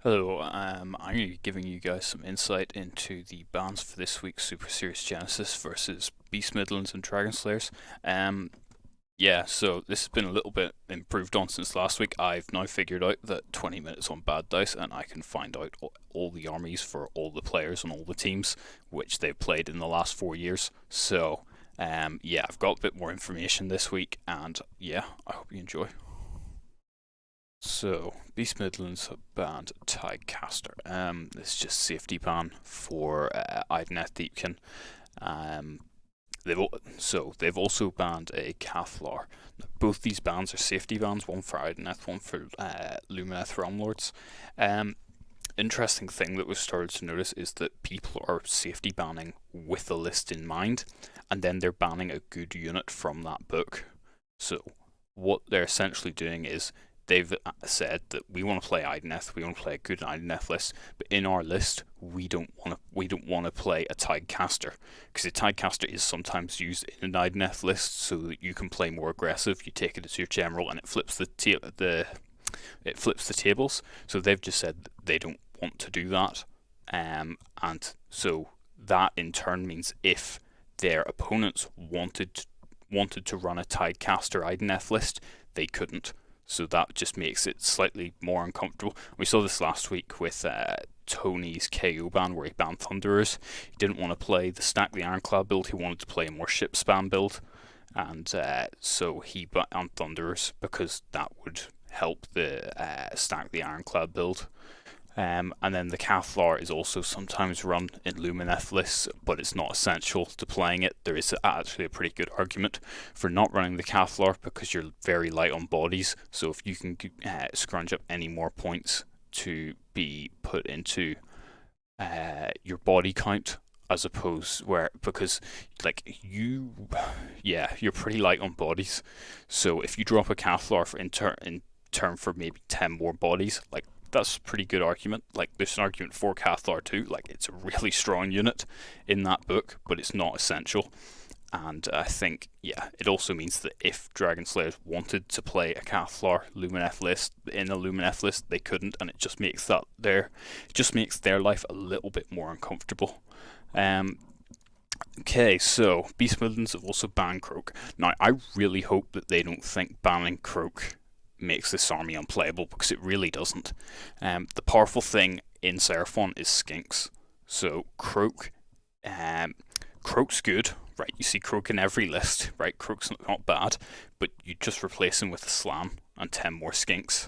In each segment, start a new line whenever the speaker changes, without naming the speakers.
Hello, I'm going to be giving you guys some insight into the bans for this week's Super Series Genesis versus Beast Midlands and Dragon Slayers. Um, so this has been a little bit improved on since last week. I've now figured out that 20 minutes on bad dice and I can find out all the armies for all the players and all the teams which they've played in the last 4 years. I've got a bit more information this week and yeah, I hope you enjoy. So, Beast Midlands have banned Tidecaster. It's just safety ban for Idoneth Deepkin. Um, they've also banned a Cathlar. Now, both these bans are safety bans, one for Idoneth, one for Lumineth Realm Lords. Interesting thing that we've started to notice is that people are safety banning with the list in mind, and then they're banning a good unit from that book. So, what they're essentially doing is they've said that we want to play Idoneth, we want to play a good Idoneth list, but in our list we don't want to play a Tidecaster because a Tidecaster is sometimes used in an Idoneth list so that you can play more aggressive. You take it as your general and it flips it flips the tables. So they've just said they don't want to do that, and so that in turn means if their opponents wanted to run a Tidecaster Idoneth list, they couldn't. So that just makes it slightly more uncomfortable. We saw this last week with Tony's KO ban where he banned Thunderers. He didn't want to play the Stack the Ironclad build, he wanted to play a more ship spam build. And so he banned Thunderers because that would help the Stack the Ironclad build. And then the Cathlar is also sometimes run in Lumineth lists, but it's not essential to playing it. There is actually a pretty good argument for not running the Cathlar because you're very light on bodies. So if you can scrunch up any more points to be put into your body count, as opposed because you're pretty light on bodies. So if you drop a Cathlar in turn for maybe 10 more bodies, like that's a pretty good argument. Like there's an argument for Cathlar too. Like it's a really strong unit in that book, but it's not essential. And I think it also means that if Dragon Slayers wanted to play a Cathlar Lumineth list in a Lumineth list, they couldn't, and it just makes their life a little bit more uncomfortable. Okay, so Beast Midlands have also banned Croak. Now I really hope that they don't think banning Croak makes this army unplayable because it really doesn't. The powerful thing in Seraphon is Skinks. So Croak's good, right? You see Croak in every list, right? Croak's not bad, but you just replace him with a Slam and 10 more Skinks.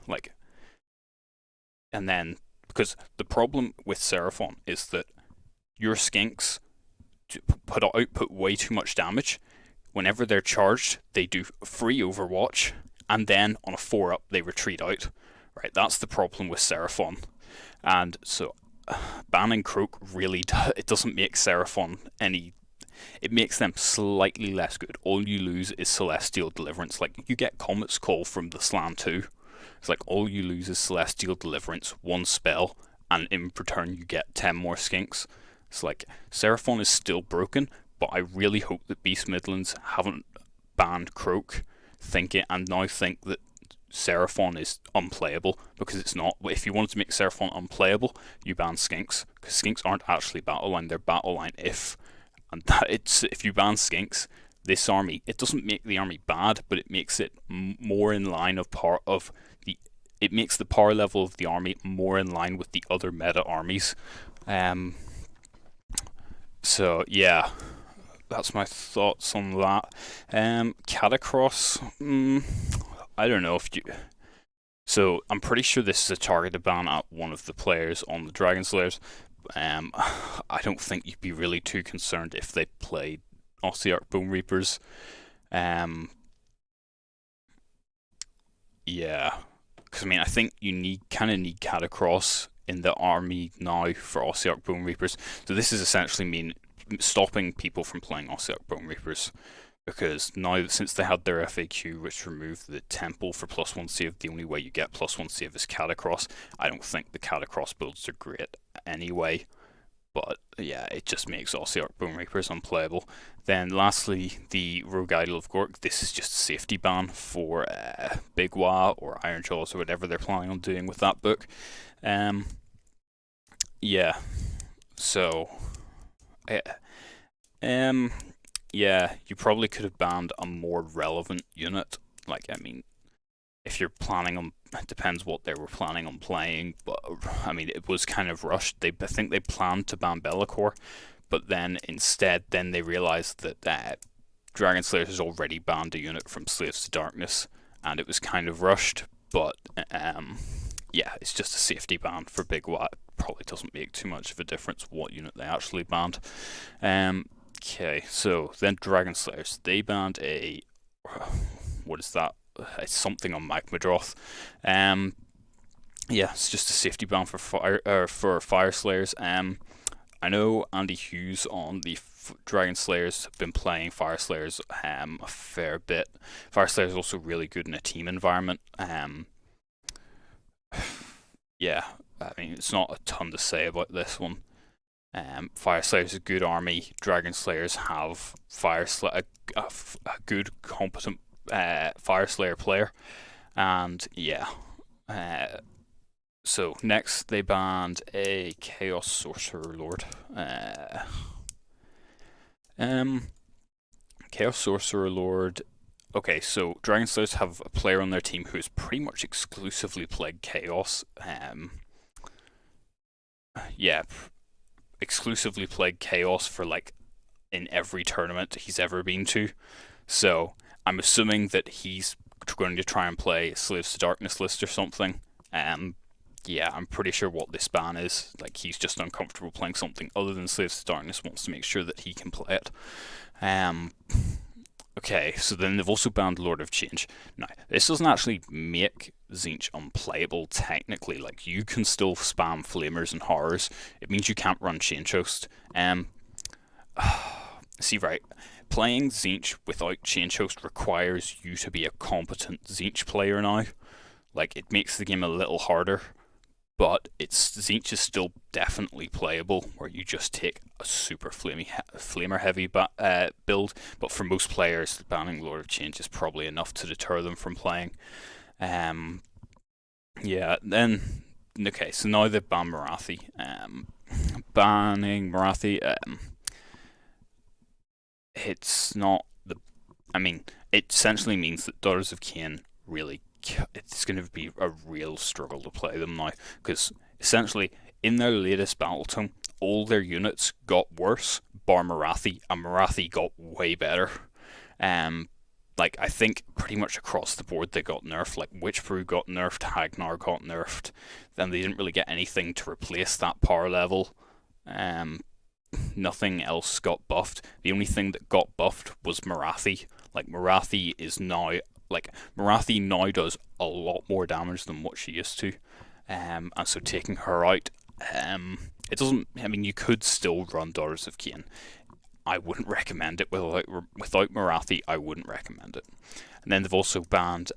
Like, and then, because the problem with Seraphon is that your Skinks output way too much damage. Whenever they're charged, they do free Overwatch, and then on a 4-up they retreat out. Right, that's the problem with Seraphon, and so banning Croak really it doesn't make Seraphon any. It makes them slightly less good. All you lose is Celestial Deliverance. Like you get Comet's Call from the Slam too. It's like all you lose is Celestial Deliverance, one spell, and in return you get 10 more Skinks. It's like Seraphon is still broken, but I really hope that Beast Midlands haven't banned Croak, think that Seraphon is unplayable, because it's not. If you wanted to make Seraphon unplayable, you ban Skinks, because Skinks aren't actually battle line, they're battle line if you ban Skinks, this army, it doesn't make the army bad, but it makes it more in line it makes the power level of the army more in line with the other meta armies. So yeah, that's my thoughts on that. Catacross, I don't know if you. So I'm pretty sure this is a targeted ban at one of the players on the Dragon Slayers. I don't think you'd be really too concerned if they played Ossiarch Bone Reapers. Yeah, because I mean I think you kind of need Catacross in the army now for Ossiarch Bone Reapers. So this is essentially mean stopping people from playing Ossiarch Bone Reapers, because now since they had their FAQ which removed the temple for +1 save, the only way you get +1 save is Catacross. I don't think the Catacross builds are great anyway, But yeah, it just makes Ossiarch Bone Reapers unplayable. Then lastly, the Rogue Idol of Gork. This is just a safety ban for Big Wa or Iron Jaws or whatever they're planning on doing with that book. Um, yeah, so uh, um, yeah, you probably could have banned a more relevant unit. Like, I mean, if you're planning on, it depends what they were planning on playing, but I mean, it was kind of rushed. I think they planned to ban Be'lakor, but then instead, then they realized that Dragon Slayer has already banned a unit from Slaves to Darkness, and it was kind of rushed. But yeah, it's just a safety ban for Big Wat. Probably doesn't make too much of a difference what unit they actually banned. Okay, so then Dragon Slayers, they banned a, what is that? It's something on Magmadroth. Yeah, it's just a safety ban for Fire Slayers. I know Andy Hughes on the Dragon Slayers have been playing Fire Slayers a fair bit. Fire Slayers is also really good in a team environment. Yeah, I mean, it's not a ton to say about this one. Fire Slayers is a good army. Dragon Slayers have a good, competent Fire Slayer player, and yeah. So next they banned a Chaos Sorcerer Lord. Chaos Sorcerer Lord. Okay, so Dragon Slayers have a player on their team who's pretty much exclusively played Chaos. Yeah, exclusively played Chaos for like in every tournament he's ever been to. So I'm assuming that he's going to try and play Slaves to Darkness list or something. Yeah, I'm pretty sure what this ban is. Like, he's just uncomfortable playing something other than Slaves to Darkness, wants to make sure that he can play it. Okay, so then they've also banned Lord of Change. Now, this doesn't actually make Tzeentch unplayable technically. Like, you can still spam Flamers and Horrors. It means you can't run Change Host. See, right, playing Tzeentch without Change Host requires you to be a competent Tzeentch player now. Like, it makes the game a little harder, but Tzeentch is still definitely playable, where you just take a super flamer heavy build. But for most players, banning Lord of Change is probably enough to deter them from playing. Yeah, then okay, so now they've banned Morathi. Banning Morathi, it's not the. I mean, it essentially means that Daughters of Cain really. It's going to be a real struggle to play them now, because essentially in their latest battle tome, all their units got worse, bar Morathi, and Morathi got way better. Like, I think pretty much across the board they got nerfed. Like, Witchbrew got nerfed, Hagnar got nerfed. Then they didn't really get anything to replace that power level. Nothing else got buffed. The only thing that got buffed was Morathi. Like, Morathi now does a lot more damage than what she used to. And so taking her out, it doesn't. I mean, you could still run Daughters of Cain. I wouldn't recommend it without Morathi. I wouldn't recommend it. And then they've also banned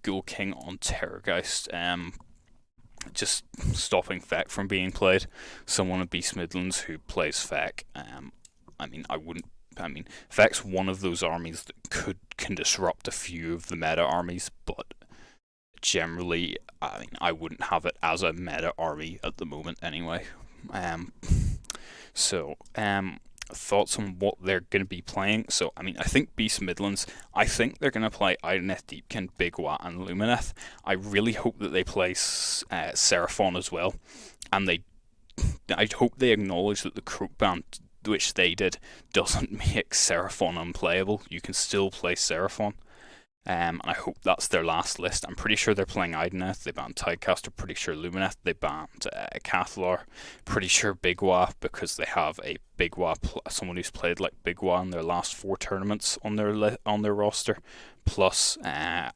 Ghoul King on Terrorgeist. Just stopping Feck from being played. Someone at Beast Midlands who plays Feck. I mean, Feck's one of those armies that can disrupt a few of the meta armies, but generally, I mean, I wouldn't have it as a meta army at the moment anyway. Thoughts on what they're going to be playing. So, I mean, I think Beast Midlands, I think they're going to play Idoneth Deepkin, Big Wat, and Lumineth. I really hope that they play Seraphon as well. And I hope they acknowledge that the Croak ban, which they did, doesn't make Seraphon unplayable. You can still play Seraphon. And I hope that's their last list. I'm pretty sure they're playing Idoneth. They banned Tidecaster. Pretty sure Lumineth. They banned Cathlar. Pretty sure Big Wa, because they have a Big Wa, someone who's played like Big Wa in their last 4 tournaments on their roster. Plus, and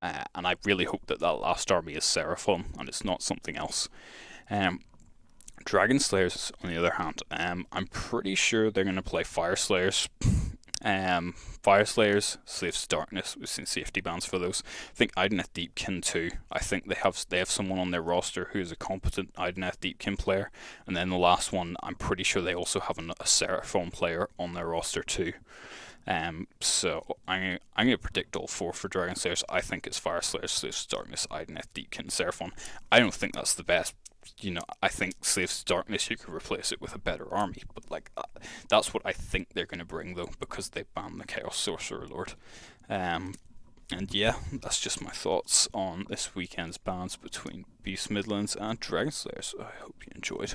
I really hope that last army is Seraphon and it's not something else. Dragon Slayers, on the other hand, I'm pretty sure they're going to play Fire Slayers. Fire Slayers, Slaves to Darkness, we've seen safety bans for those. I think Idoneth Deepkin too. I think they have someone on their roster who is a competent Idoneth Deepkin player. And then the last one, I'm pretty sure they also have a Seraphon player on their roster too. So I'm gonna predict all four for Dragon Slayers. I think it's Fire Slayers, Slaves to Darkness, Idoneth Deepkin, Seraphon. I don't think that's the best. I think Slaves to Darkness, you could replace it with a better army, but that's what I think they're going to bring though, because they banned the Chaos Sorcerer Lord. And yeah, that's just my thoughts on this weekend's bans between Beast Midlands and Dragon Slayers. I hope you enjoyed.